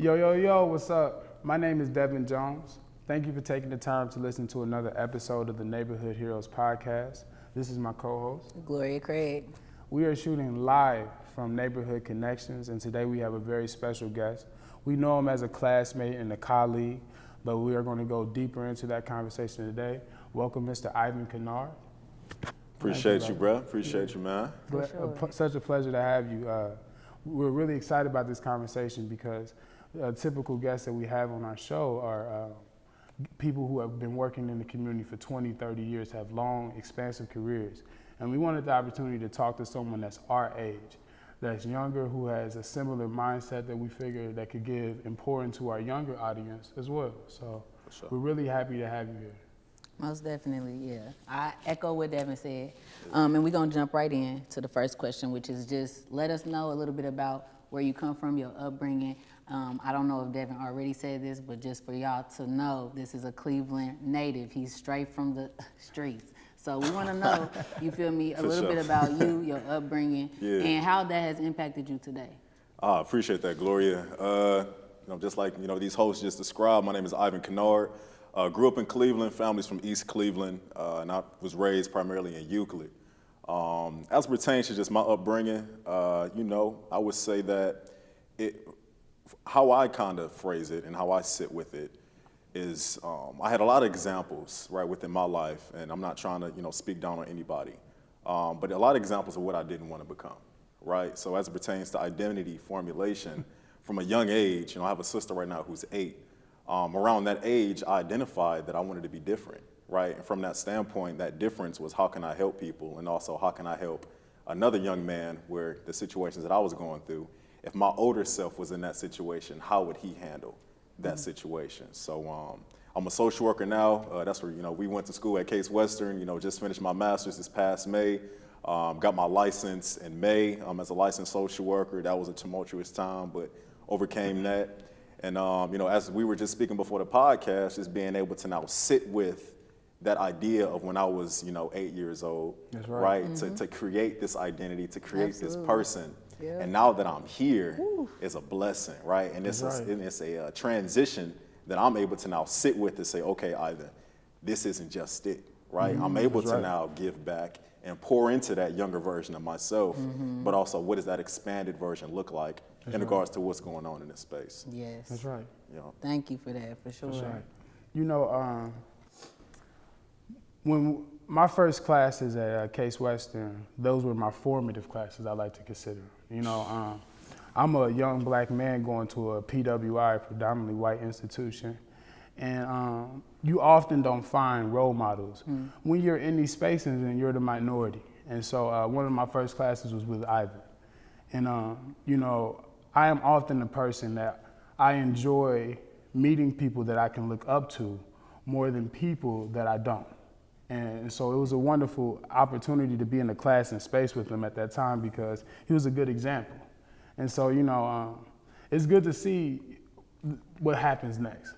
Yo, what's up? My name is Devin Jones. Thank you for taking the time to listen to another episode of the Neighborhood Heroes podcast. This is my co-host, Gloria Craig. We are shooting live from Neighborhood Connections, and today we have a very special guest. We know him as a classmate and a colleague, but we are going to go deeper into that conversation today. Welcome, Mr. Ivan Conard. Appreciate you, bro. Appreciate you, man. Such a pleasure to have you. We're really excited about this conversation because typical guests that we have on our show are people who have been working in the community for 20, 30 years, have long, expansive careers. And we wanted the opportunity to talk to someone that's our age, that's younger, who has a similar mindset that we figure that could give and pour into our younger audience as well. So We're really happy to have you here. Most definitely, yeah. I echo what Devin said. And we're gonna jump right in to the first question, which is just let us know a little bit about where you come from, your upbringing. I don't know if Devin already said this, but just for y'all to know, this is a Cleveland native. He's straight from the streets. So we wanna know, you feel me, a little bit about you, your upbringing, and how that has impacted you today. I appreciate that, Gloria. Just like these hosts just described, my name is Ivan Conard. Grew up in Cleveland, families from East Cleveland, and I was raised primarily in Euclid. As it pertains to just my upbringing, I would say that how I kind of phrase it and how I sit with it is I had a lot of examples right within my life, and I'm not trying to speak down on anybody, but a lot of examples of what I didn't want to become, right? So as it pertains to identity formulation, from a young age, I have a sister right now who's 8. Around that age, I identified that I wanted to be different, right? And from that standpoint, that difference was how can I help people, and also how can I help another young man where the situations that I was going through, if my older self was in that situation, how would he handle that situation? So I'm a social worker now. That's where, we went to school at Case Western, just finished my master's this past May. Got my license in May as a licensed social worker. That was a tumultuous time, but overcame that. And, as we were just speaking before the podcast, just being able to now sit with that idea of when I was, 8 years old, that's right? Mm-hmm. To create this identity, to create this person. Yeah. And now that I'm here, it's a blessing, right? And it's a transition that I'm able to now sit with and say, okay, Ivan, this isn't just it, right? I'm able to now give back and pour into that younger version of myself, but also what does that expanded version look like in regards to what's going on in this space. Yes. That's right. Thank you for that, for sure. That's right. When my first classes at Case Western, those were my formative classes I like to consider. I'm a young black man going to a PWI, predominantly white institution, and you often don't find role models when you're in these spaces and you're the minority. And so one of my first classes was with Ivan. And, I am often the person that I enjoy meeting people that I can look up to more than people that I don't. And so it was a wonderful opportunity to be in the class and space with him at that time because he was a good example. And so, it's good to see what happens next,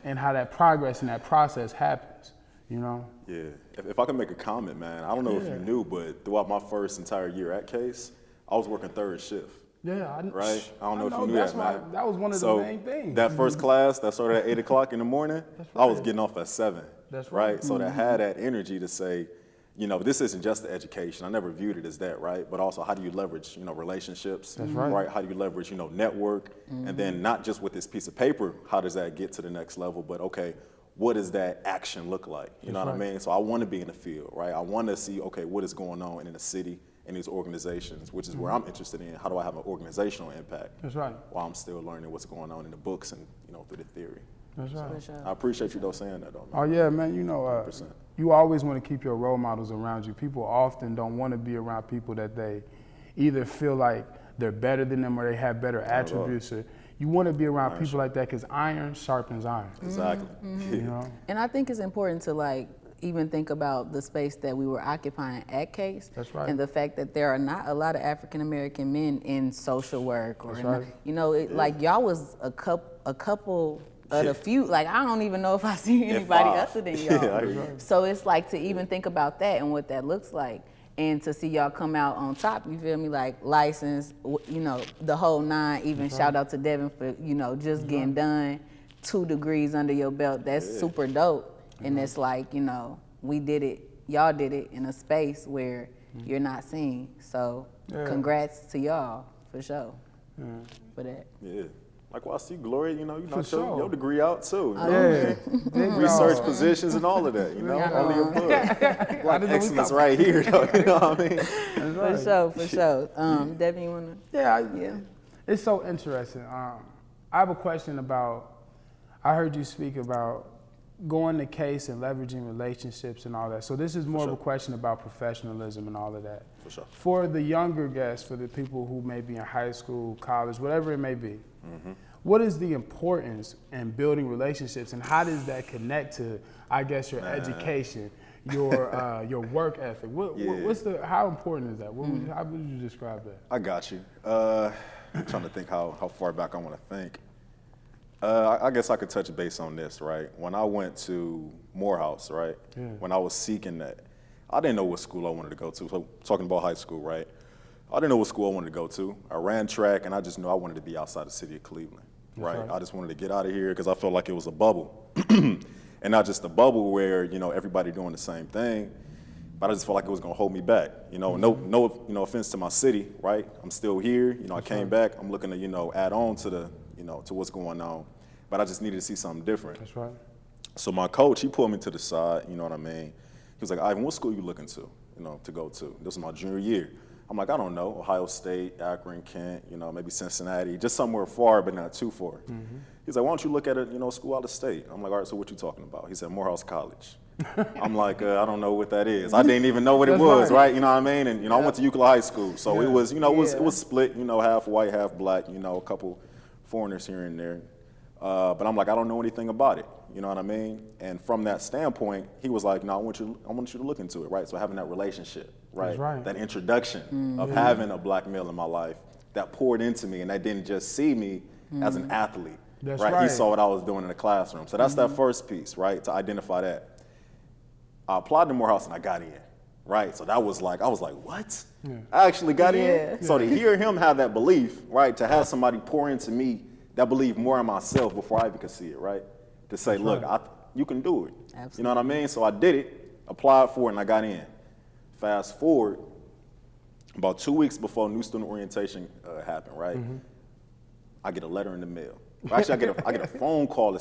and how that progress and that process happens, Yeah. If I can make a comment, man, I don't know if you knew, but throughout my first entire year at Case, I was working third shift. Yeah, right? I don't know if you knew that, man. That was one of the main things. That first class that started at 8 o'clock in the morning, I was getting off at 7. That's right. So to have that energy to say, this isn't just the education. I never viewed it as that, right? But also, how do you leverage, relationships? That's right. How do you leverage, network? And then not just with this piece of paper, how does that get to the next level? But okay, what does that action look like? You know what I mean? So I want to be in the field, right? I want to see, okay, what is going on in the city, in these organizations, which is where I'm interested in. How do I have an organizational impact? That's right. While I'm still learning what's going on in the books and, through the theory. That's right. I appreciate you though saying that though, man. Oh yeah, man. You always want to keep your role models around you. People often don't want to be around people that they either feel like they're better than them or they have better attributes. Or you want to be around people like that because iron sharpens iron. Exactly. And I think it's important to even think about the space that we were occupying at Case. That's right. And the fact that there are not a lot of African American men in social work. Or That's right. like y'all was a couple of the few, I don't even know if I see anybody other than y'all. Yeah, so it's to even think about that and what that looks like. and to see y'all come out on top, you feel me, like license, you know, the whole nine, even shout out to Devin for, you know, just getting done, 2 degrees under your belt. That's super dope. And it's like, you know, we did it, y'all did it in a space where you're not seen. So congrats to y'all, for sure, for that. Yeah. Like, well, I see Gloria, you know, you knocked sure. your degree out too. You know? Research positions and all of that, you know, only your book. Like excellence right here, though, you know what I mean? For sure, for sure. Devin, you wanna? Yeah. It's so interesting. I have a question about, I heard you speak about going to case and leveraging relationships and all that. So this is more of a question about professionalism and all of that. For sure. For the younger guests, for the people who may be in high school, college, whatever it may be, what is the importance in building relationships, and how does that connect to, I guess, your education, your work ethic? How important is that? How would you describe that? I got you. I'm trying to think how far back I want to think. I guess I could touch base on this, right? When I went to Morehouse, right? When I was seeking that, I didn't know what school I wanted to go to. So talking about high school, right? I didn't know what school I wanted to go to. I ran track, and I just knew I wanted to be outside the city of Cleveland, right? I just wanted to get out of here because I felt like it was a bubble. And not just a bubble where, you know, everybody doing the same thing, but I just felt like it was gonna hold me back. You know, no offense to my city, right? I'm still here. You know, I came back. I'm looking to, you know, add on to the, you know, to what's going on. But I just needed to see something different. That's right. So my coach, he pulled me to the side, you know what I mean? He was like, Ivan, what school you looking to, you know, to go to? This was my junior year. I'm like, I don't know, Ohio State, Akron, Kent, you know, maybe Cincinnati, just somewhere far, but not too far. He's like, why don't you look at a, you know, school out of state? I'm like, all right, so what you talking about? He said, Morehouse College. I'm like, I don't know what that is. I didn't even know what it was, right? You know what I mean? And, you know, I went to Euclid High School, so it was, you know, it was split, you know, half white, half black, you know, a couple foreigners here and there. But I'm like, I don't know anything about it. You know what I mean? And from that standpoint, he was like, no, I want you to look into it, right? So having that relationship, right? That introduction of having a black male in my life that poured into me, and that didn't just see me as an athlete, right? He saw what I was doing in the classroom. So that's that first piece, right? To identify that. I applied to Morehouse and I got in, right? So that was like, I was like, what? I actually got in? So to hear him have that belief, right? To have somebody pour into me that believed more in myself before I even could see it, right? To say, look, you can do it. Absolutely. You know what I mean? So I did it, applied for it, and I got in. Fast forward, about 2 weeks before new student orientation happened, right? I get a letter in the mail. Actually, I get a phone call,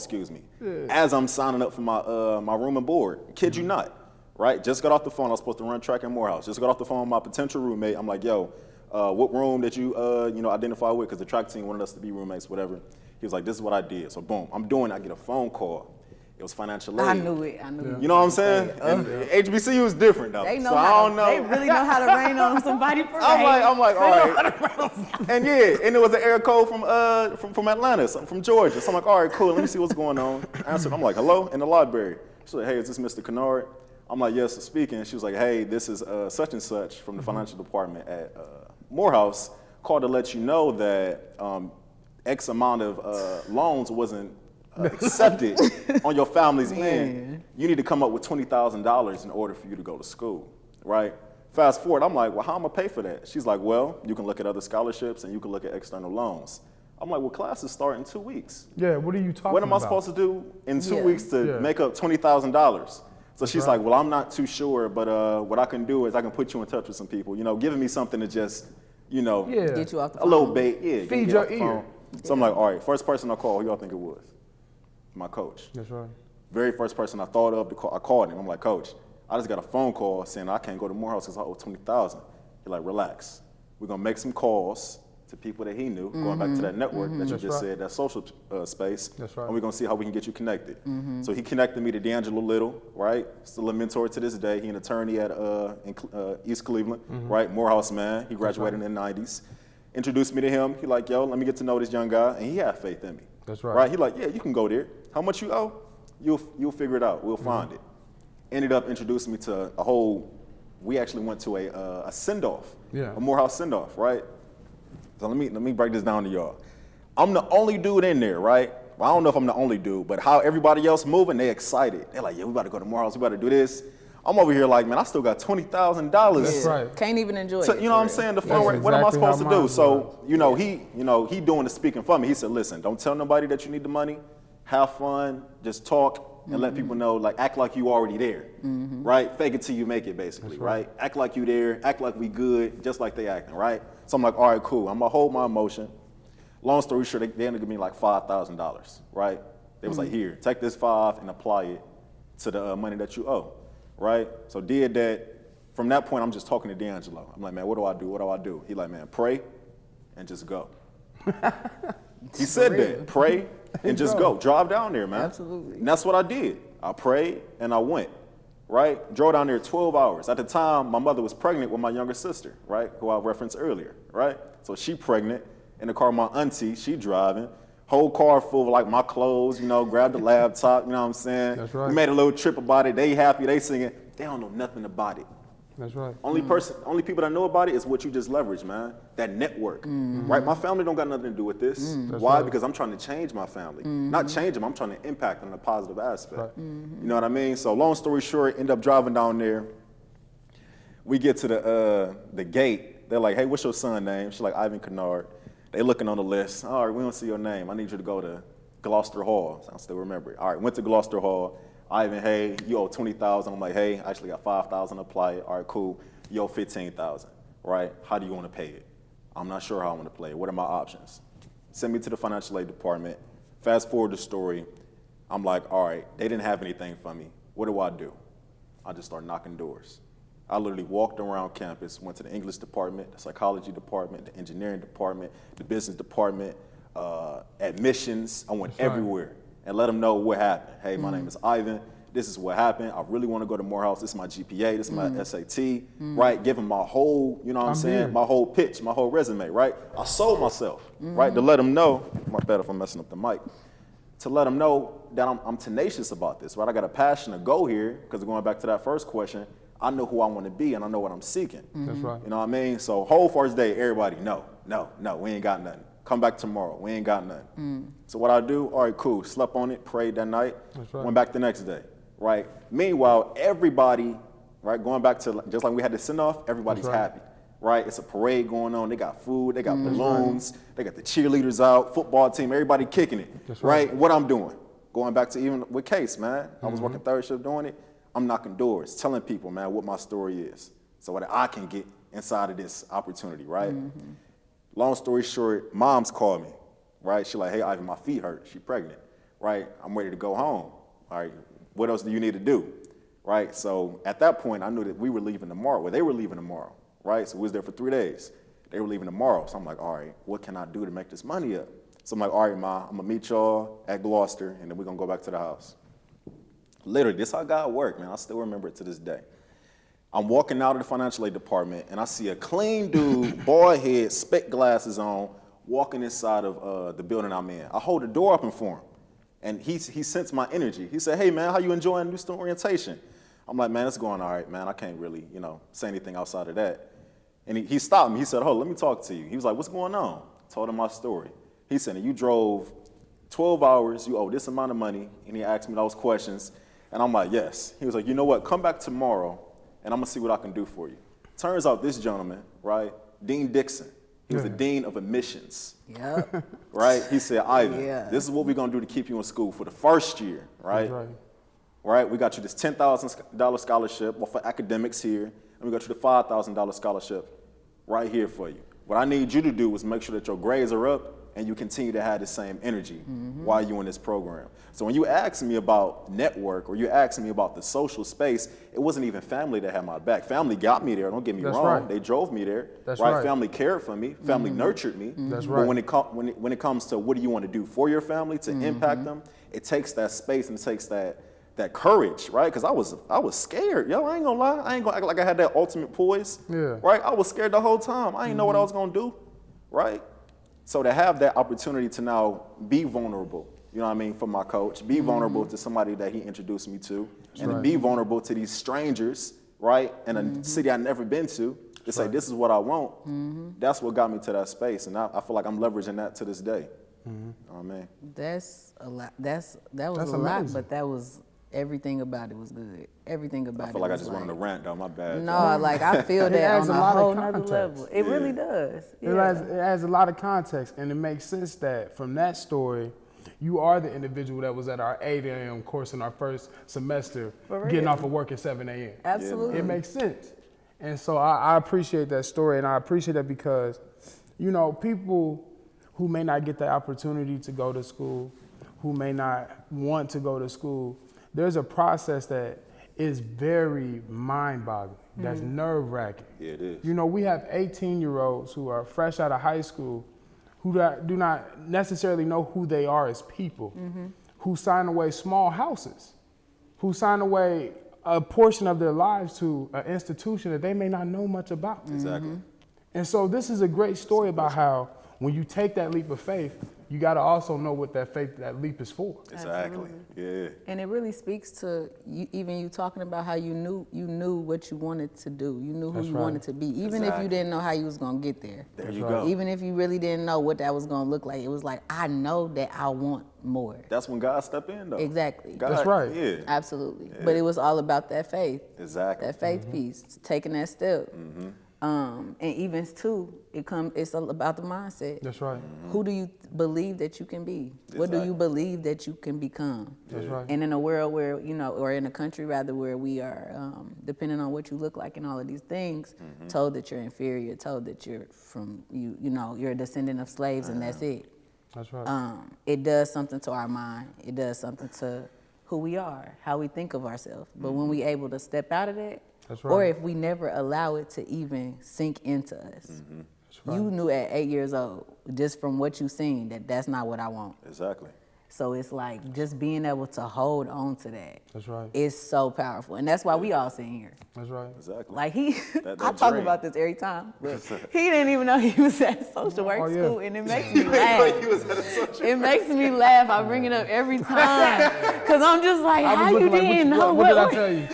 as I'm signing up for my room and board. Kid you not, right? Just got off the phone. I was supposed to run track in Morehouse. Just got off the phone with my potential roommate. I'm like, yo, what room did you, you know, identify with? Because the track team wanted us to be roommates, whatever. He was like, this is what I did. So boom, I'm doing it. I get a phone call. It was financial aid. I knew it. You know what I'm saying? And HBCU is different though. They know so how I don't know. They really know how to rain on somebody for I'm like, all right. And and it was an area code from Atlanta, from Georgia. So I'm like, all right, cool. Let me see what's going on. I answered. I'm like, hello, in the library. She's like, hey, is this Mr. Conard? I'm like, yes, speaking. She was like, hey, this is such and such from the financial department at Morehouse. Called to let you know that X amount of loans wasn't accepted on your family's end. You need to come up with $20,000 in order for you to go to school, right? Fast forward, I'm like, well, how am I gonna pay for that? She's like, well, you can look at other scholarships and you can look at external loans. I'm like, well, classes start in 2 weeks. Yeah, what are you talking about? What am I supposed to do in 2 weeks to make up $20,000? So she's like, well, I'm not too sure, but what I can do is I can put you in touch with some people, you know, giving me something to just, you know, get you off the phone. A little bait, feed your ear. So I'm like, all right, first person I call, who y'all think it was? My coach. That's right. Very first person I thought of to call, I called him. I'm like, Coach, I just got a phone call saying I can't go to Morehouse because I owe $20,000. He's like, relax. We're gonna make some calls to people that he knew, going back to that network that you just said, that social space. That's right. And we're gonna see how we can get you connected. So he connected me to Angelo Little, right? Still a mentor to this day. He an attorney at East Cleveland, right? Morehouse man. He graduated in the 90s. Introduced me to him. He like, yo, let me get to know this young guy, and he had faith in me. That's right. Right? He like, yeah, you can go there. How much you owe? You'll figure it out. We'll find it. Ended up introducing me to a whole. We actually went to a send-off, a Morehouse send-off, right? So let me break this down to y'all. I'm the only dude in there, right? Well, I don't know if I'm the only dude, but how everybody else moving, they excited. They're like, yeah, we about to go to Morehouse. We about to do this. I'm over here like, man, I still got $20,000. That's right. Can't even enjoy So, it. you know what I'm saying? The fun That's rate, what am I exactly how supposed to do? mine So, he doing the speaking for me. He said, listen, don't tell nobody that you need the money. Have fun, just talk and let people know, like, act like you already there, right? Fake it till you make it, basically, right? Act like you there, act like we good, just like they acting, right? So I'm like, all right, cool. I'm gonna hold my emotion. Long story short, they ended up giving me like $5,000, right? They was like, here, take this 5 and apply it to the money that you owe, right? So did that. From that point, I'm just talking to D'Angelo. I'm like, man, what do I do? What do I do? He like, man, pray and just go. He said that, pray and just go. Drive down there, man. Absolutely. And that's what I did. I prayed and I went, right? Drove down there 12 hours. At the time, my mother was pregnant with my younger sister, right? Who I referenced earlier, right? So she pregnant. In the car, my auntie, she driving. Whole car full of like my clothes, grab the laptop, you know what I'm saying? That's right. We made a little trip about it. They happy, they singing. They don't know nothing about it. That's right. Only people that know about it is what you just leveraged, man. That network, right? My family don't got nothing to do with this. Why? right. Because I'm trying to change my family. Not change them, I'm trying to impact them in a positive aspect. You know what I mean? So long story short, end up driving down there. We get to the gate. They're like, hey, what's your son's name? She's like, Ivan Conard. They looking on the list. All right, we don't see your name. I need you to go to Gloucester Hall. I still remember it. All right, went to Gloucester Hall. Ivan, hey, you owe $20,000. I'm like, hey, I actually got $5,000 to apply it. All right, cool. You owe $15,000, right? How do you want to pay it? I'm not sure how I want to play it. What are my options? Send me to the financial aid department. Fast forward the story. I'm like, all right, they didn't have anything for me. What do? I just started knocking doors. I literally walked around campus, went to the English department, the psychology department, the engineering department, the business department, admissions. I went everywhere and let them know what happened. Hey, my name is Ivan. This is what happened. I really want to go to Morehouse. This is my GPA. This is my SAT, right? Give them my whole, my whole pitch, my whole resume, right? I sold myself, right? To let them know, my bad if I'm messing up the mic, to let them know that I'm tenacious about this, right? I got a passion to go here because going back to that first question, I know who I want to be and I know what I'm seeking. That's right. You know what I mean? So whole first day, everybody, no, we ain't got nothing. Come back tomorrow, we ain't got nothing. So what I do, all right, cool, slept on it, prayed that night, went back the next day, right? Meanwhile, everybody, right, going back to just like we had the send-off, everybody's happy, right? It's a parade going on, they got food, they got balloons, they got the cheerleaders out, football team, everybody kicking it, right? What I'm doing, going back to even with Case, man, I was working third shift doing it, I'm knocking doors, telling people, man, what my story is, so that I can get inside of this opportunity, right? Long story short, mom's called me, right? She's like, hey, Ivan, my feet hurt. She pregnant, right? I'm ready to go home. All right, what else do you need to do, right? So at that point, I knew that we were leaving tomorrow. Well, they were leaving tomorrow, right? So we was there for 3 days. They were leaving tomorrow. So I'm like, all right, what can I do to make this money up? So I'm like, all right, Ma, I'm gonna meet y'all at Gloucester, and then we're gonna go back to the house. Literally, this how God worked, man. I still remember it to this day. I'm walking out of the financial aid department, and I see a clean dude, bald head, spec glasses on, walking inside of the building I'm in. I hold the door open for him, and he sensed my energy. He said, hey, man, how you enjoying new student orientation? I'm like, man, it's going all right, man. I can't really, say anything outside of that. And he stopped me. He said, oh, let me talk to you. He was like, what's going on? I told him my story. He said, you drove 12 hours, you owe this amount of money, and he asked me those questions, and I'm like, yes. He was like, you know what, come back tomorrow, and I'm gonna see what I can do for you. Turns out this gentleman, right, Dean Dixon, he was the dean of admissions. Yep. Right? He said, Ivan, this is what we're gonna do to keep you in school for the first year, right? That's right. Right? We got you this $10,000 scholarship for academics here, and we got you the $5,000 scholarship right here for you. What I need you to do is make sure that your grades are up and you continue to have the same energy while you're in this program. So when you ask me about network or you ask me about the social space, it wasn't even family that had my back. Family got me there, don't get me wrong. Right. They drove me there. That's right? right. Family cared for me. Family nurtured me. That's But right. when it comes to what do you want to do for your family to impact them, it takes that space and it takes that courage, right? Because I was scared. Yo, I ain't gonna lie. I ain't gonna act like I had that ultimate poise. Yeah. Right? I was scared the whole time. I didn't know what I was gonna do. Right? So to have that opportunity to now be vulnerable, you know what I mean, for my coach, be vulnerable to somebody that he introduced me to, and to be vulnerable to these strangers, right, in a city I've never been to say, this is what I want, that's what got me to that space. And I feel like I'm leveraging that to this day. Oh, man. That's a lot. That was That's a lot, amazing. but that was Everything about it was good. Everything about it. I feel like I was just went on a rant though. My bad. No, like I feel that adds on a a lot of whole nother context. level. It really does. It adds a lot of context, and it makes sense that from that story, you are the individual that was at our 8 a.m. course in our first semester, getting off of work at 7 a.m. Absolutely. It makes sense. And so I appreciate that story, and I appreciate that because, you know, people who may not get the opportunity to go to school, who may not want to go to school, there's a process that is very mind-boggling, that's nerve-wracking. Yeah, it is. You know, we have 18-year-olds who are fresh out of high school who do not necessarily know who they are as people, who sign away small houses, who sign away a portion of their lives to an institution that they may not know much about. Exactly. And so this is a great story about how when you take that leap of faith, you got to also know what that leap is for. Exactly. Yeah. And it really speaks to you, even you talking about how you knew what you wanted to do. You knew who That's you right. wanted to be, even if you didn't know how you was gonna get there. There you right. go. Even if you really didn't know what that was gonna look like, it was like, I know that I want more. That's when God stepped in though. Exactly. God, That's right. Yeah. Absolutely. But it was all about that faith. Exactly. That faith piece, taking that step. And even too, it's all about the mindset. That's right. Who do you believe that you can be? What do you Exactly. believe that you can become? That's right. And in a world where, you know, or in a country rather where we are, depending on what you look like and all of these things, told that you're inferior, told that you're from, you know, you're a descendant of slaves and that's it. That's right. It does something to our mind. It does something to who we are, how we think of ourselves. But when we able to step out of that, That's or right. if we never allow it to even sink into us, That's right. you knew at 8 years old, just from what you seen, that that's not what I want. Exactly. So it's like just being able to hold on to that That's right. is so powerful. And that's why we all sitting here. That's right. Exactly. Like he, That I talk dream. about this every time, but he didn't even know he was at social work Oh, yeah. school, and it makes me laugh. It makes me laugh. I bring it up every time, cause I'm just like, how you didn't know what did I tell you?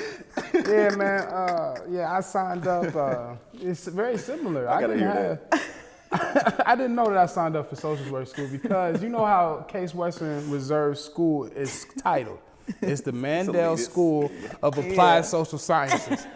Yeah, man. I signed up. It's very similar. I gotta didn't hear have. I didn't know that I signed up for social work school because you know how Case Western Reserve School is titled. It's the Mandel elitist. School of Applied Social Sciences.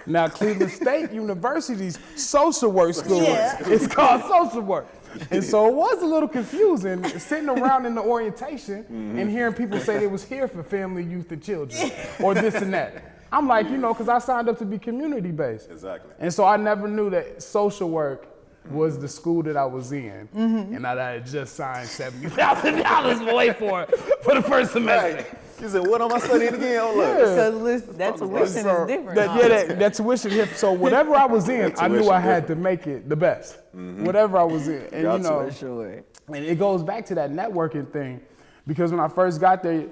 Now, Cleveland State University's social work school is called social work. And so it was a little confusing sitting around in the orientation and hearing people say they was here for family, youth, and children, or this and that. I'm like, you know, because I signed up to be community-based. Exactly. And so I never knew that social work was the school that I was in. And I had just signed $70,000 away for the first semester. Right. You said, what am I studying again? Hold up. Because listen, that tuition is different. That tuition hit. So whatever I was in, I knew I had to make it the best. Whatever I was in. And you know, For sure. and it goes back to that networking thing, because when I first got there,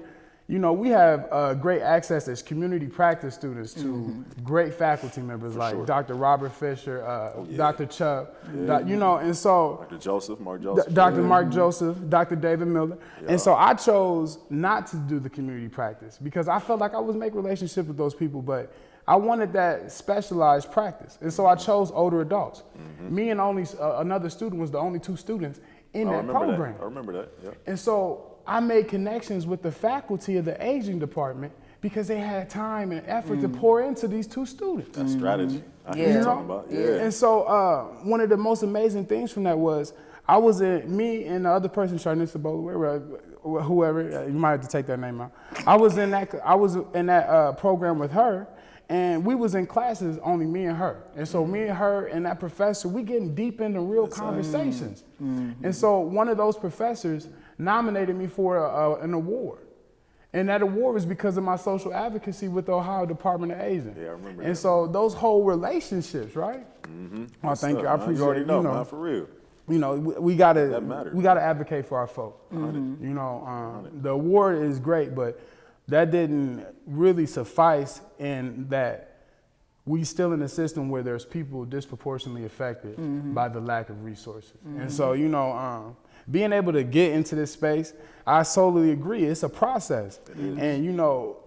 you know, we have great access as community practice students to great faculty members like sure. Dr. Robert Fisher, Dr. Chubb, you know, and so Mark Joseph. Dr. Mark Joseph, Dr. David Miller. And so I chose not to do the community practice because I felt like I was making relationships with those people, but I wanted that specialized practice. And so I chose older adults. Me and only another student was the only two students in that program. I remember that. Yeah. And so I made connections with the faculty of the aging department because they had time and effort to pour into these two students. That's strategy. I hear Yeah. you talking about. Yeah. And so one of the most amazing things from that was I was me and the other person, Sharnissa whoever, you might have to take that name out. I was in that program with her, and we was in classes only me and her. And so me and her and that professor, we getting deep into real conversations. And so one of those professors nominated me for an award. And that award was because of my social advocacy with the Ohio Department of Aging. Yeah, I remember And that. so those whole relationships, right? Oh, thank you. I appreciate You already it. know, You know, man, for real. you know, we gotta That matters. advocate for our folk. You know, the award is great, but that didn't really suffice in that we still in a system where there's people disproportionately affected by the lack of resources. And so, you know, being able to get into this space, I solely agree. It's a process. And, you know,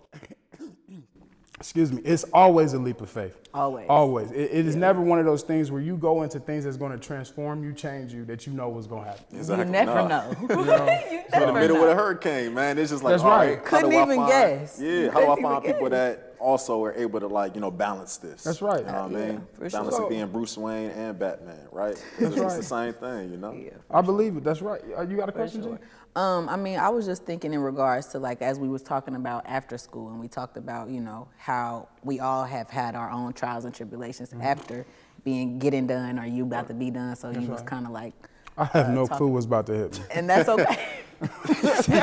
excuse me, it's always a leap of faith. Always. Always. It is never one of those things where you go into things that's going to transform you, change you, that you know what's going to happen. Exactly. You never know. You know? You In the never middle know. with a hurricane, man. It's just like, That's all right. right, how Couldn't do I even find- guess. Yeah, how do I Couldn't find even people guess. that also are able to, like, you know, balance this? That's right. You know what I Yeah, mean? for sure. Balancing being Bruce Wayne and Batman, right? It's right. the same thing, you know? Yeah. I believe it. That's right. You got a question, Sure. Jay? I mean, I was just thinking in regards to, like, as we was talking about after school, and we talked about, you know, how we all have had our own trials and tribulations after getting done, or you about to be done. So you was right. kind of like, I have no clue what's about to hit me. and that's okay. And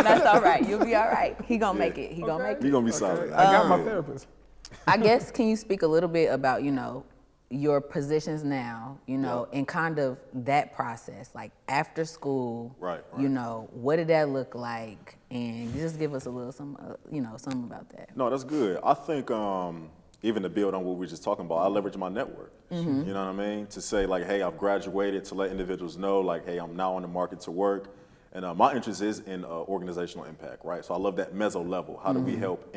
that's all right. You'll be all right. He gonna make it. He gonna make it. You're going to be solid. I got my therapist. I guess, can you speak a little bit about, you know, your positions now, you know, and kind of that process, like after school, Right. you know, what did that look like? And just give us a little, something about that. No, that's good. I think even to build on what we were just talking about, I leverage my network. Mm-hmm. You know what I mean? To say, like, hey, I've graduated, to let individuals know, like, hey, I'm now on the market to work. And my interest is in organizational impact, right? So I love that meso level. How do we help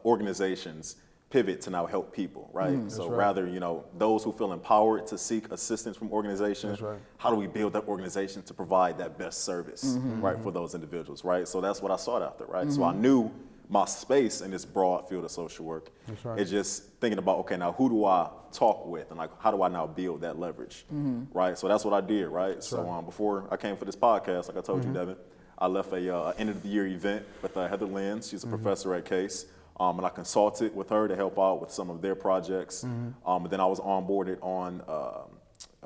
organizations pivot to now help people, right? So rather, you know, those who feel empowered to seek assistance from organizations, That's right. how do we build that organization to provide that best service, right, for those individuals, right? So that's what I sought after, right? So I knew my space in this broad field of social work. That's right. It's just thinking about, okay, now who do I talk with, and like, how do I now build that leverage, right? So that's what I did, right? So before I came for this podcast, like I told you, Devin, I left a end of the year event with Heather Lenz. She's a professor at Case. And I consulted with her to help out with some of their projects. And then I was onboarded on,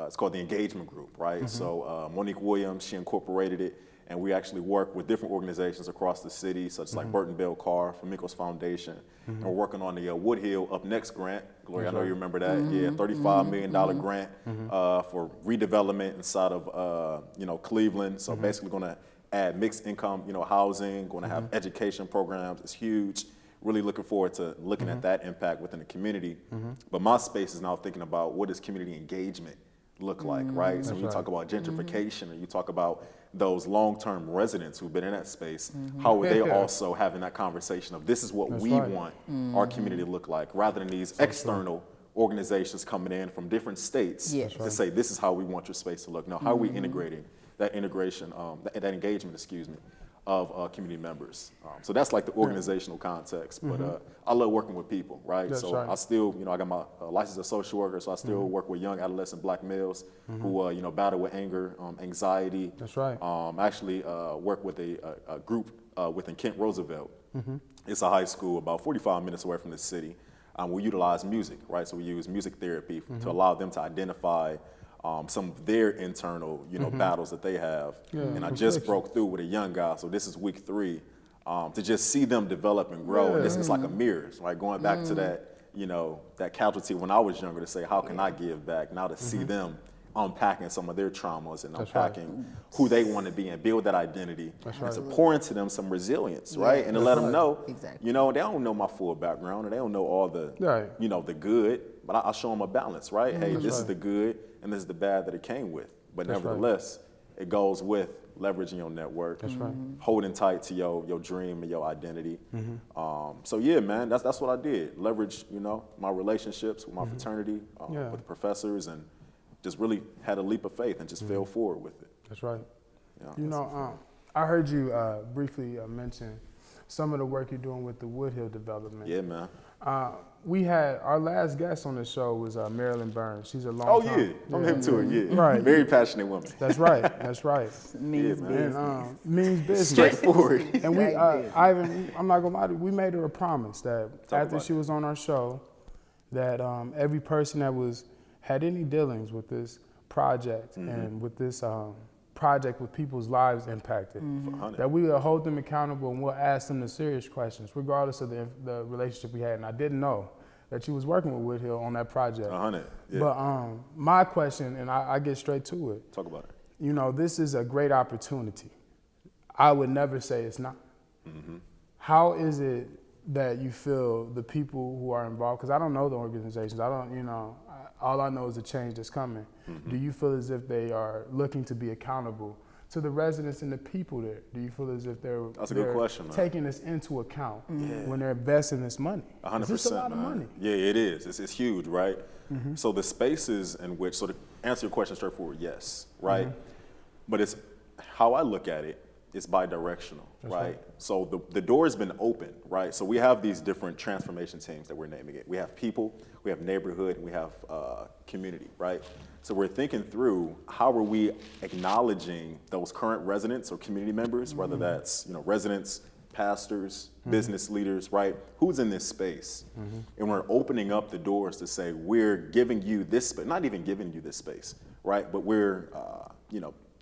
it's called the Engagement Group, right? So Monique Williams, she incorporated it, and we actually work with different organizations across the city, such as like Burton Bell Carr, Famicos Foundation, and we're working on the Woodhill Up Next grant. Gloria, I know you remember that. Yeah, $35 million grant for redevelopment inside of, you know, Cleveland. So basically going to add mixed income, you know, housing, going to have education programs. It's huge. Really looking forward to looking at that impact within the community. But my space is now thinking about, what does community engagement look like, right? So when you talk about gentrification, or you talk about those long-term residents who've been in that space, how are they also having that conversation of, this is what we want our community to look like, rather than these external organizations coming in from different states to say, this is how we want your space to look. Now, how are we integrating that integration, that engagement, excuse me, of community members? So that's like the organizational context, but I love working with people, right? That's so right. I still, you know, I got my license as a social worker, so I still work with young adolescent Black males who, you know, battle with anger, anxiety. That's right. I actually work with a group within Kent Roosevelt. It's a high school about 45 minutes away from the city. We utilize music, right? So we use music therapy to allow them to identify some of their internal, you know, battles that they have. And I just broke through with a young guy, so this is week 3, to just see them develop and grow. And this is like a mirror, right? Going back to that, you know, that casualty when I was younger, to say, how can I give back? Now to see them unpacking some of their traumas and unpacking who they want to be and build that identity, and to pour into them some resilience, right? And to let them know, you know, they don't know my full background, and they don't know all the, you know, the good, but I show them a balance, right? Hey, this is the good, and this is the bad that it came with. But nevertheless, it goes with leveraging your network, holding tight to your dream and your identity. So yeah, man, that's what I did. Leverage, you know, my relationships with my fraternity, with the professors, and just really had a leap of faith and just fell forward with it. That's right. You You know, I heard you briefly mention some of the work you're doing with the Woodhill Development. Yeah, man. We had, our last guest on the show was Marilyn Burns. She's a long Oh time. yeah, I'm hip to it. Yeah, Right. Very passionate woman. That's right. That's right. Means man. business. And means business. Straightforward. And we, Ivan, I'm not gonna lie to you, we made her a promise that after about she was on our show, that every person that had any dealings with this project and with this project with people's lives impacted, that we will hold them accountable and we'll ask them the serious questions, regardless of the relationship we had. And I didn't know that you was working with Woodhill on that project. 100. Yeah. But my question, and I get straight to it. Talk about it. You know, this is a great opportunity. I would never say it's not. How is it that you feel the people who are involved, because I don't know the organizations, I don't, you know, all I know is the change that's coming. Do you feel as if they are looking to be accountable to the residents and the people there? Do you feel as if they're That's a good question, man. taking this into account when they're investing this money? 100%, Is this a lot man. of money? Yeah, it is. It's huge, right? So the spaces in which, so to answer your question straightforward, yes, right? But it's how I look at it, it's bi-directional, right? So the door has been open, right? So we have these different transformation teams that we're naming it. We have people, we have neighborhood, and we have community, right? So we're thinking through how are we acknowledging those current residents or community members, whether that's residents, pastors, business leaders, right? Who's in this space? And we're opening up the doors to say we're giving you this space, not even giving you this space, right? But we're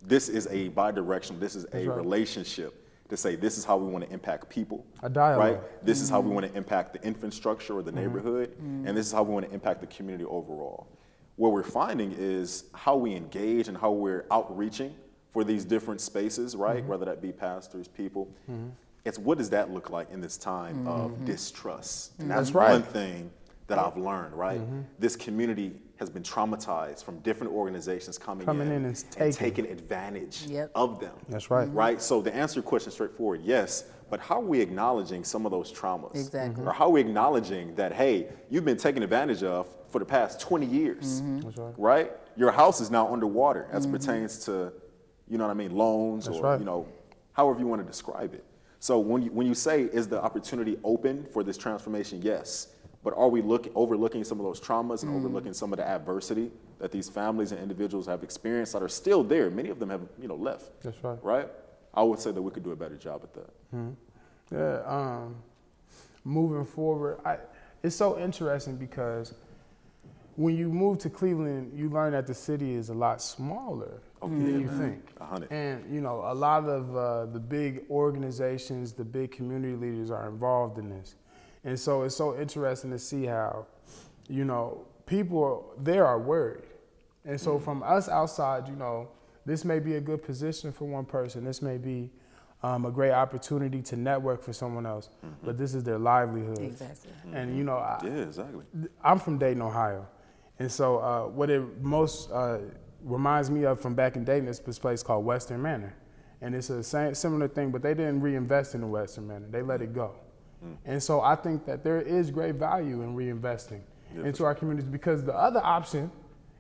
this is a bi-directional, this is a relationship to say this is how we want to impact people. A dialogue. Right? This is how we want to impact the infrastructure or the neighborhood, and this is how we want to impact the community overall. What we're finding is how we engage and how we're outreaching for these different spaces, right? Whether that be pastors, people. It's what does that look like in this time of distrust? And that's one thing that I've learned, right? This community has been traumatized from different organizations coming in and taking advantage of them. That's right. Right? So to answer your question straightforward, yes, but how are we acknowledging some of those traumas? Exactly. Or how are we acknowledging that, hey, you've been taken advantage of for the past 20 years, That's right. right? Your house is now underwater as it pertains to, loans That's or, right. however you want to describe it. So when you say, is the opportunity open for this transformation? Yes. But are we overlooking some of those traumas and overlooking some of the adversity that these families and individuals have experienced that are still there? Many of them have, left. That's right. Right? I would say that we could do a better job at that. Yeah. Moving forward, it's so interesting because when you move to Cleveland, you learn that the city is a lot smaller than you think. 100. And a lot of the big organizations, the big community leaders are involved in this. And so it's so interesting to see how, people there are worried. And so from us outside, this may be a good position for one person. This may be a great opportunity to network for someone else, but this is their livelihood. Exactly. And Exactly. I'm from Dayton, Ohio. And so what it most reminds me of from back in Dayton is this place called Western Manor. And it's a similar thing, but they didn't reinvest in the Western Manor. They let it go. And so I think that there is great value in reinvesting into our communities, because the other option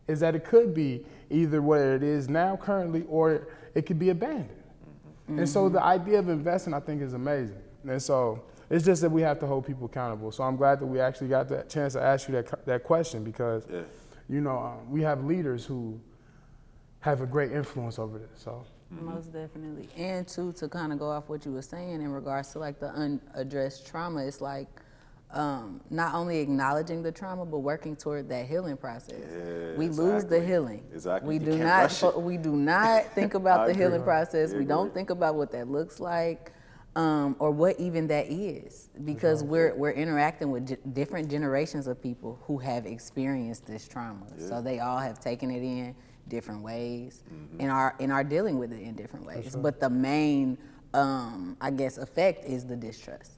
is that it could be either where it is now currently, or it could be abandoned. And so the idea of investing, I think, is amazing. And so it's just that we have to hold people accountable. So I'm glad that we actually got that chance to ask you that question, because we have leaders who have a great influence over this. So. Most definitely. And to kind of go off what you were saying in regards to like the unaddressed trauma, it's like not only acknowledging the trauma, but working toward that healing process. Yeah, we lose the healing. Exactly. We You do can't not rush it. we do not think about the healing process. I We don't agree. think about what that looks like. Or what even that is, because we're interacting with different generations of people who have experienced this trauma. So they all have taken it in different ways and are dealing with it in different ways. But the main, effect is the distrust.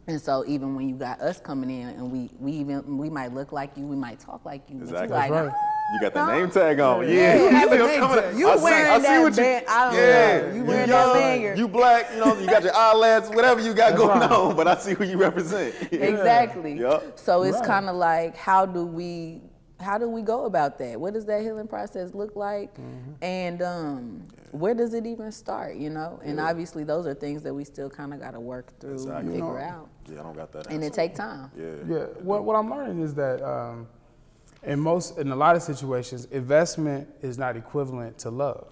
And so even when you got us coming in and we might look like you, we might talk like you, Exactly. but you like, You got the name tag on. you Yeah. have a see what's name coming. tag. You I see wearing that what band. I don't know. You wearing that lanyard. You black, you got your eyelads, whatever you got going on, but I see who you represent. Exactly. Yep. So it's kind of like, how do we go about that? What does that healing process look like? And where does it even start, And obviously those are things that we still kind of got to work through and figure out. Yeah, I don't got that And it answer. take time. Yeah. What I'm learning is that in a lot of situations, investment is not equivalent to love.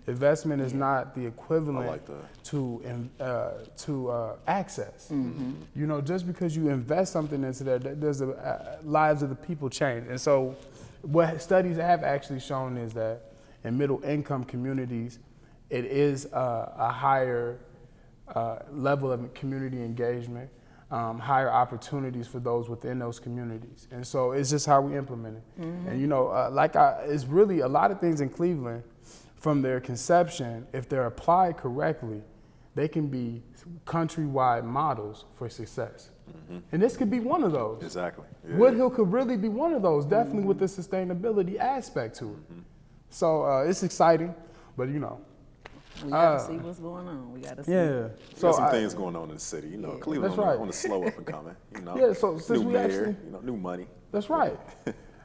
Investment is not the equivalent like that. to access. Just because you invest something into that does the lives of the people change. And so what studies have actually shown is that in middle income communities, it is a higher level of community engagement, higher opportunities for those within those communities. And so it's just how we implement it. And it's really a lot of things in Cleveland, from their conception, if they're applied correctly, they can be countrywide models for success. And this could be one of those. Exactly. Yeah. Woodhill could really be one of those, definitely with the sustainability aspect to it. So it's exciting, but We gotta see what's going on. We gotta see. Yeah. We got some things going on in the city. You know, Cleveland That's right. on the slow up and coming. You know, Yeah, so since new we mayor, actually- you know, new money. That's right.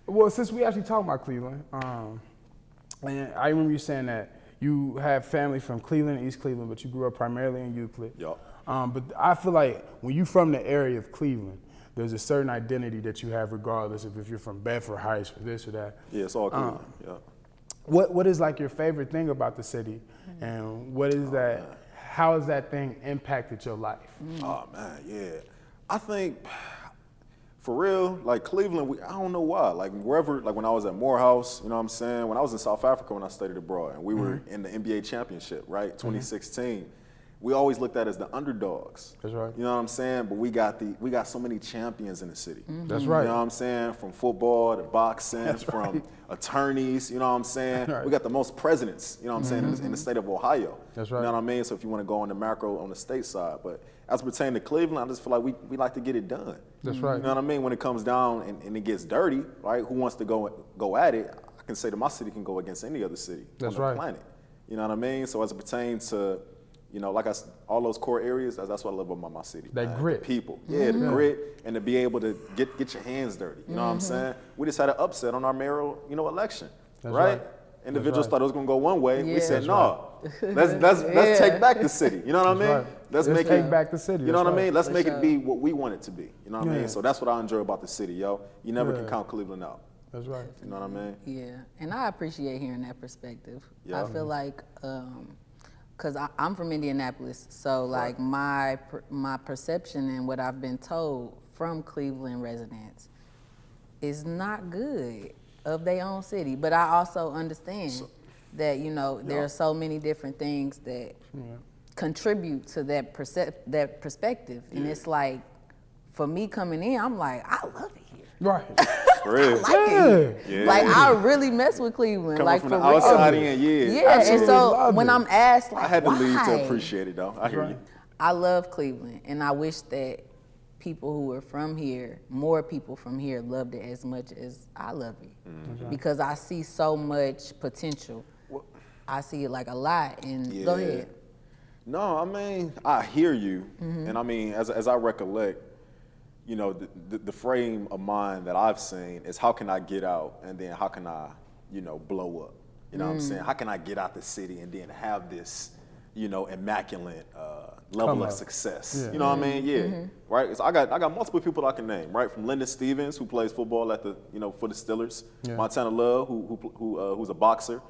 Well, since we actually talking about Cleveland, and I remember you saying that you have family from Cleveland, East Cleveland, but you grew up primarily in Euclid. Yup. But I feel like when you're from the area of Cleveland, there's a certain identity that you have regardless of if you're from Bedford Heights or this or that. Yeah, it's all Cleveland. Yeah. What is like your favorite thing about the city, and what is that? How has that thing impacted your life? Oh man, yeah. I think for real, like Cleveland, I don't know why. Like wherever, like when I was at Morehouse, you know what I'm saying? When I was in South Africa when I studied abroad and we were in the NBA championship, right? 2016. We always looked at as the underdogs. That's right. You know what I'm saying? But we got so many champions in the city. That's right. You know what I'm saying? From football to boxing, That's from right. attorneys, you know what I'm saying? Right. We got the most presidents, you know what I'm saying, in the state of Ohio. That's right. You know what I mean? So if you want to go on the macro on the state side. But as pertaining to Cleveland, I just feel like we like to get it done. That's right. You know what I mean? When it comes down and it gets dirty, right? Who wants to go at it? I can say that my city can go against any other city That's on the right. planet. You know what I mean? So as it pertains to, you know, like all those core areas, that's what I love about my city. That man. grit. The people. Yeah, the grit and to be able to get your hands dirty. You know what I'm saying? We just had an upset on our mayoral, election. That's right? right. Individuals right. thought it was gonna go one way. Yeah. We said, That's no. Let's take back the city. You know what I mean? Right. Let's take back the city. You know That's what I right. mean? Let's For make sure. it be what we want it to be. You know what I Yeah. mean? So that's what I enjoy about the city, yo. You never can Yeah. count Cleveland out. That's right. You know what I mean? Yeah, and I appreciate hearing that perspective. Yeah. I feel like, cause I'm from Indianapolis, so like my perception and what I've been told from Cleveland residents is not good of their own city. But I also understand that there are so many different things that contribute to that perspective, and it's like for me coming in, I'm like, I love it here. Right. For real. Like it. Yeah. Like I really mess with Cleveland. Coming like from for the real. outside in, yeah. Yeah, and Absolutely so love when it. I'm asked, like, I had to why? leave to appreciate it, though. I hear you. I love Cleveland, and I wish that people who are from here, more people from here, loved it as much as I love it, because I see so much potential. I see it like a lot, and go ahead. No, I mean, I hear you, and I mean, as I recollect, the frame of mind that I've seen is how can I get out, and then how can I, blow up? You know what I'm saying? How can I get out the city and then have this, immaculate level of success? Yeah. You know what I mean? Yeah, right. So I got multiple people I can name, right? From Lyndon Stevens, who plays football at the, for the Steelers. Yeah. Montana Love, who's a boxer.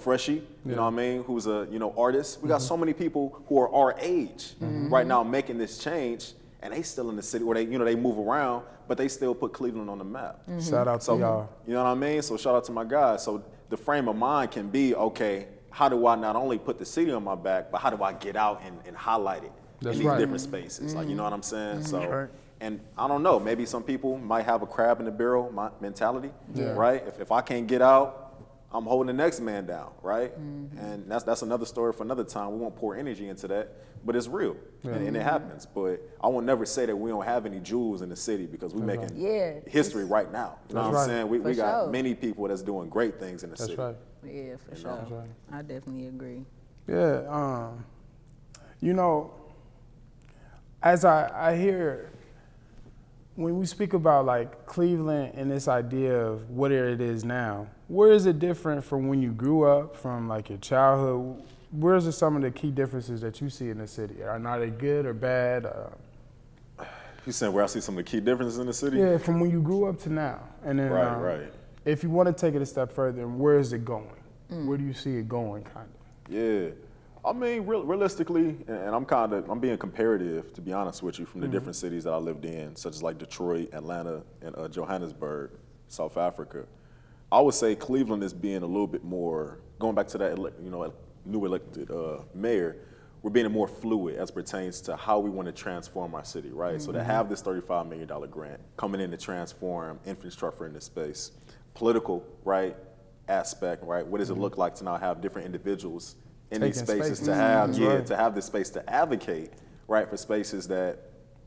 Freshie, you know what I mean? Who's a artist. We got so many people who are our age right now making this change, and they still in the city, or they move around, but they still put Cleveland on the map. Shout out to y'all. You know what I mean? So shout out to my guys. So the frame of mind can be, okay, how do I not only put the city on my back, but how do I get out and highlight it That's in these right. different spaces? Like, you know what I'm saying? So, Right. and I don't know, maybe some people might have a crab in the barrel mentality, right? If I can't get out, I'm holding the next man down, right? And that's another story for another time. We won't pour energy into that, but it's real, and it happens. But I will never say that we don't have any jewels in the city, because we're making history right now. You know what I'm right. saying? We For got sure. many people that's doing great things in the That's city. right. Yeah, for sure. right. I definitely agree. Yeah. As I hear, when we speak about like Cleveland and this idea of what it is now, where is it different from when you grew up, from like your childhood? Where's some of the key differences that you see in the city? Are they good or bad? You saying where I see some of the key differences in the city? Yeah, from when you grew up to now. And then Right. if you want to take it a step further, where is it going? Where do you see it going, kind of? Yeah. I mean, realistically, and I'm being comparative, to be honest with you, from the different cities that I lived in, such as like Detroit, Atlanta, and Johannesburg, South Africa. I would say Cleveland is being a little bit more, going back to that, new elected mayor, we're being more fluid as pertains to how we want to transform our city, right? So to have this $35 million grant coming in to transform infrastructure in this space, political, right, aspect, right? What does it look like to now have different individuals in these Taking spaces space. to have, Right. to have this space to advocate, right, for spaces that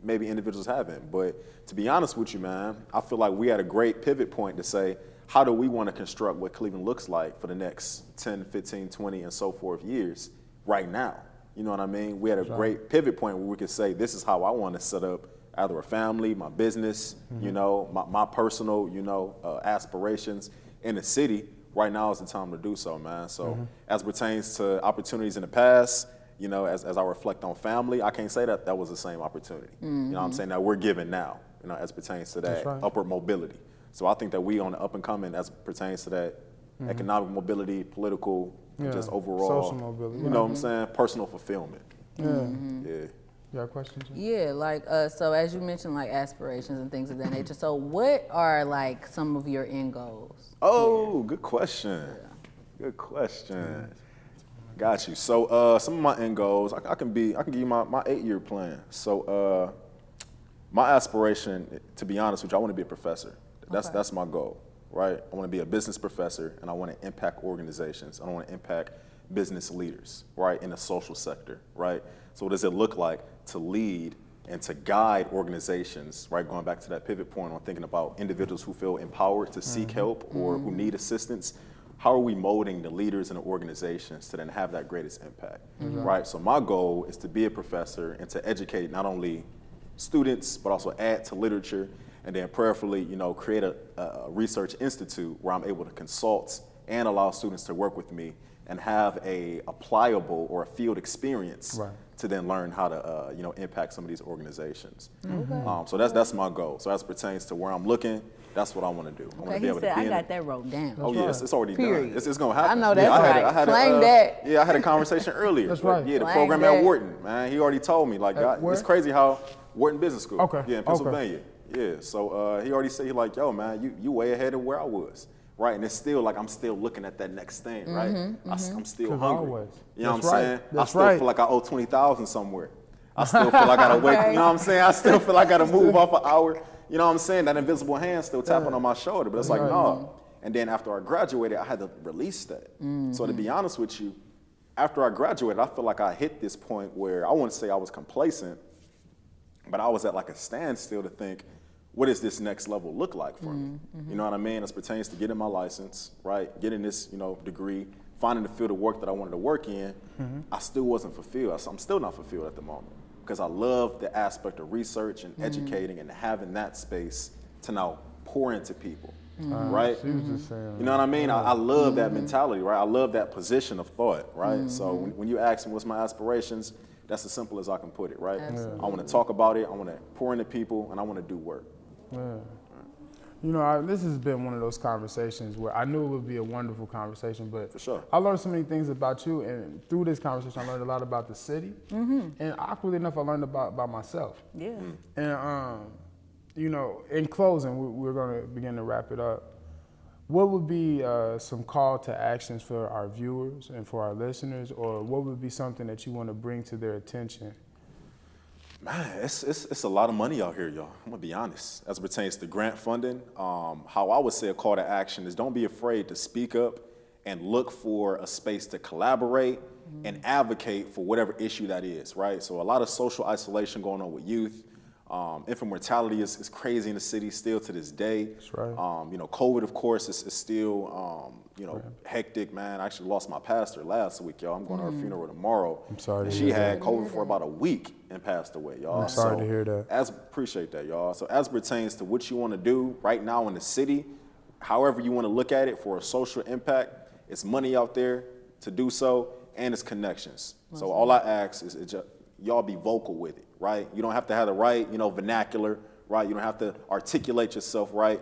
maybe individuals haven't. But to be honest with you, man, I feel like we had a great pivot point to say, how do we want to construct what Cleveland looks like for the next 10, 15, 20, and so forth years? right now. You know what I mean? We had a great pivot point where we could say, this is how I want to set up either a family, my business, you know, my personal, you know, aspirations in the city. Right now is the time to do so, man. So as pertains to opportunities in the past, you know, as I reflect on family, I can't say that that was the same opportunity. You know what I'm saying? That we're given now, you know, as pertains to that upward mobility. So I think that we on the up and coming as pertains to that economic mobility, political, just overall, social mobility. you know what I'm saying? Personal fulfillment. Yeah. Yeah. You got a question, Jim? Yeah, like, so as you mentioned, like aspirations and things of that nature. So what are like some of your end goals? Oh, good question. Good question. Got you. So some of my end goals, I can give you my 8-year plan. So my aspiration, to be honest with you, I want to be a professor. That's my goal, right? I want to be a business professor, and I want to impact organizations. I want to impact business leaders, right, in the social sector, right? So what does it look like to lead and to guide organizations, right? Going back to that pivot point on thinking about individuals who feel empowered to seek help or who need assistance. How are we molding the leaders in the organizations to then have that greatest impact, right? So my goal is to be a professor and to educate not only students, but also add to literature, and then prayerfully, you know, create a research institute where I'm able to consult and allow students to work with me and have a applicable or a field experience to then learn how to, you know, impact some of these organizations. So that's my goal. So as it pertains to where I'm looking, that's what I want to do. I want to be able to be I got that wrote down. Oh yeah, it's already done. It's going to happen. I know that's right. I had Claim that. Yeah, I had a conversation earlier. That's right. Yeah, the Claim program that. at Wharton, man. He already told me, like, where? it's crazy how Wharton Business School. Okay. Yeah, in Pennsylvania. Yeah, so he already said, he like, yo, man, you way ahead of where I was. Right, and it's still like I'm still looking at that next thing, right? I'm still hungry. Always. You know That's what I'm right. saying? I That's still right. feel like I owe 20,000 somewhere. I still feel like I gotta wake. You know what I'm saying? I still feel like I gotta move off an hour. You know what I'm saying? That invisible hand still tapping on my shoulder, but it's like no. And then after I graduated, I had to release that. So to be honest with you, after I graduated, I feel like I hit this point where I wouldn't say I was complacent, but I was at like a standstill to think, what does this next level look like for me? You know what I mean? As pertains to getting my license, right? Getting this, you know, degree, finding the field of work that I wanted to work in, I still wasn't fulfilled. I'm still not fulfilled at the moment because I love the aspect of research and educating and having that space to now pour into people, right? She was just saying, You know what I mean? I love that mentality, right? I love that position of thought, right? So when you ask me what's my aspirations, that's as simple as I can put it, right? I want to talk about it, I want to pour into people, and I want to do work. Yeah. You know, this has been one of those conversations where I knew it would be a wonderful conversation, but For sure. I learned so many things about you, and through this conversation, I learned a lot about the city, and awkwardly enough, I learned about myself. Yeah. And you know, in closing, we're going to begin to wrap it up. What would be some call to actions for our viewers and for our listeners, or what would be something that you want to bring to their attention? Man, it's a lot of money out here, y'all. I'm gonna be honest. As it pertains to grant funding, how I would say a call to action is don't be afraid to speak up and look for a space to collaborate and advocate for whatever issue that is, right? So a lot of social isolation going on with youth. Infant mortality is crazy in the city still to this day. That's right. You know, COVID, of course, is still, you know, hectic, man. I actually lost my pastor last week, y'all. I'm going to her funeral tomorrow. I'm sorry to and hear she that. had COVID for about a week and passed away, y'all. I'm sorry to hear that. Appreciate that, y'all. So as pertains to what you want to do right now in the city, however you want to look at it for a social impact, it's money out there to do so, and it's connections. So all I ask is just, y'all be vocal with it, right? You don't have to have the right, you know, vernacular, right? You don't have to articulate yourself right?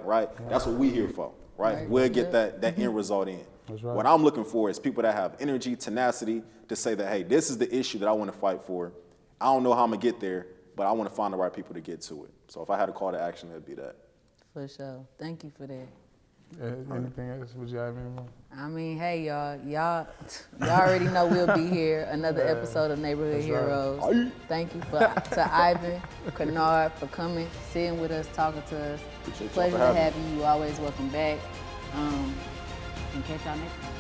That's what we here for, right? We'll get that end result in. That's right. What I'm looking for is people that have energy, tenacity to say that, hey, this is the issue that I want to fight for. I don't know how I'm gonna get there, but I want to find the right people to get to it. So if I had a call to action, it'd be that. For sure. Thank you for that. Anything else? Would you have any more? I mean, hey, y'all already know we'll be here. Another episode of Neighborhood Heroes. Right. Thank you to Ivan Conard for coming, sitting with us, talking to us. Appreciate y'all Pleasure for to having have you. You always welcome back. And catch y'all next time.